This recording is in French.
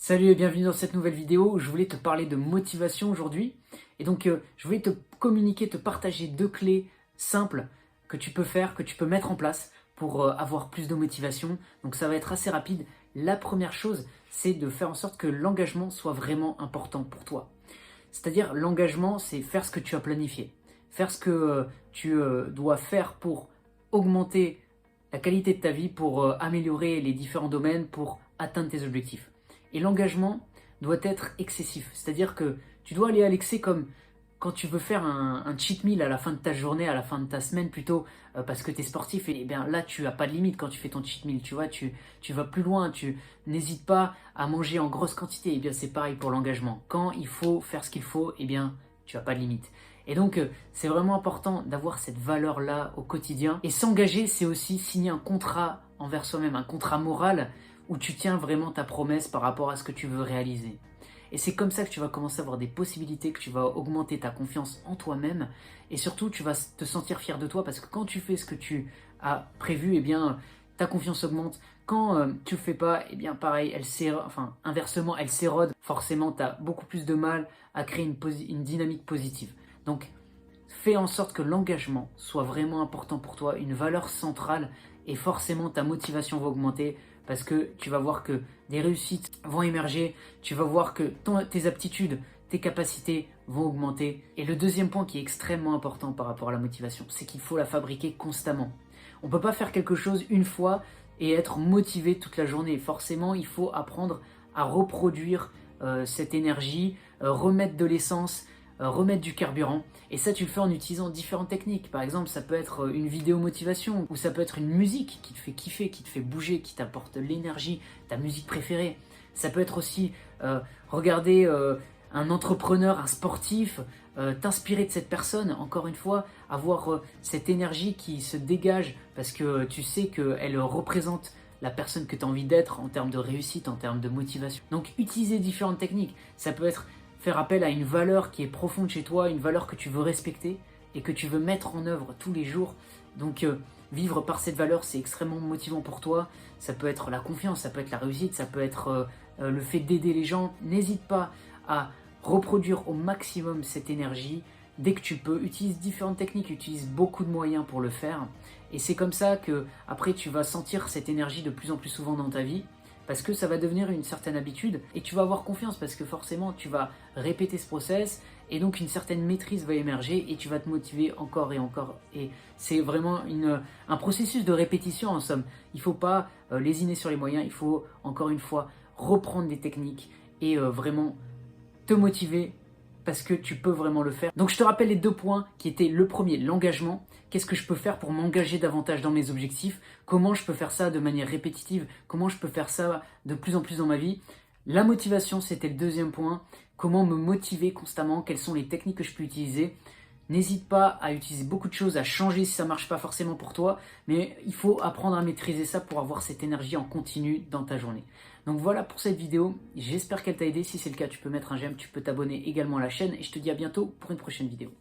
Salut et bienvenue dans cette nouvelle vidéo. Je voulais te parler de motivation aujourd'hui. Et donc, je voulais te communiquer, te partager 2 clés simples que tu peux faire, que tu peux mettre en place pour avoir plus de motivation. Donc, ça va être assez rapide. La première chose, c'est de faire en sorte que l'engagement soit vraiment important pour toi. C'est-à-dire, l'engagement, c'est faire ce que tu as planifié. Faire ce que tu dois faire pour augmenter la qualité de ta vie, pour améliorer les différents domaines, pour atteindre tes objectifs. Et l'engagement doit être excessif. C'est-à-dire que tu dois aller à l'excès comme quand tu veux faire un cheat meal à la fin de ta journée, à la fin de ta semaine plutôt, parce que tu es sportif. Et bien là, tu n'as pas de limite quand tu fais ton cheat meal. Tu vois, tu vas plus loin. Tu n'hésites pas à manger en grosse quantité. Et bien c'est pareil pour l'engagement. Quand il faut faire ce qu'il faut, et bien tu n'as pas de limite. Et donc, c'est vraiment important d'avoir cette valeur-là au quotidien. Et s'engager, c'est aussi signer un contrat envers soi-même, un contrat moral où tu tiens vraiment ta promesse par rapport à ce que tu veux réaliser. Et c'est comme ça que tu vas commencer à avoir des possibilités, que tu vas augmenter ta confiance en toi-même et surtout tu vas te sentir fier de toi parce que quand tu fais ce que tu as prévu, eh bien ta confiance augmente. Quand tu le fais pas, eh bien pareil, inversement, elle s'érode. Forcément, tu as beaucoup plus de mal à créer une dynamique positive. Donc, fais en sorte que l'engagement soit vraiment important pour toi, une valeur centrale et forcément ta motivation va augmenter parce que tu vas voir que des réussites vont émerger, tu vas voir que tes aptitudes, tes capacités vont augmenter. Et le deuxième point qui est extrêmement important par rapport à la motivation, c'est qu'il faut la fabriquer constamment. On ne peut pas faire quelque chose une fois et être motivé toute la journée. Forcément, il faut apprendre à reproduire cette énergie, remettre de l'essence, remettre du carburant. Et ça, tu le fais en utilisant différentes techniques. Par exemple, ça peut être une vidéo motivation ou ça peut être une musique qui te fait kiffer, qui te fait bouger, qui t'apporte l'énergie, ta musique préférée. Ça peut être aussi regarder un entrepreneur, un sportif, t'inspirer de cette personne. Encore une fois, avoir cette énergie qui se dégage parce que tu sais qu'elle représente la personne que tu as envie d'être en termes de réussite, en termes de motivation. Donc, utiliser différentes techniques. Ça peut être faire appel à une valeur qui est profonde chez toi, une valeur que tu veux respecter et que tu veux mettre en œuvre tous les jours. Donc vivre par cette valeur, c'est extrêmement motivant pour toi. Ça peut être la confiance, ça peut être la réussite, ça peut être le fait d'aider les gens. N'hésite pas à reproduire au maximum cette énergie. Dès que tu peux, utilise différentes techniques, utilise beaucoup de moyens pour le faire. Et c'est comme ça que après tu vas sentir cette énergie de plus en plus souvent dans ta vie. Parce que ça va devenir une certaine habitude et tu vas avoir confiance parce que forcément tu vas répéter ce process et donc une certaine maîtrise va émerger et tu vas te motiver encore et encore. Et c'est vraiment un processus de répétition en somme. Il ne faut pas lésiner sur les moyens, il faut encore une fois reprendre des techniques et vraiment te motiver parce que tu peux vraiment le faire. Donc je te rappelle les 2 points qui étaient le premier, l'engagement. Qu'est-ce que je peux faire pour m'engager davantage dans mes objectifs? Comment je peux faire ça de manière répétitive? Comment je peux faire ça de plus en plus dans ma vie? La motivation, c'était le deuxième point. Comment me motiver constamment? Quelles sont les techniques que je peux utiliser? N'hésite pas à utiliser beaucoup de choses, à changer si ça ne marche pas forcément pour toi, mais il faut apprendre à maîtriser ça pour avoir cette énergie en continu dans ta journée. Donc voilà pour cette vidéo, j'espère qu'elle t'a aidé. Si c'est le cas, tu peux mettre un j'aime, tu peux t'abonner également à la chaîne et je te dis à bientôt pour une prochaine vidéo.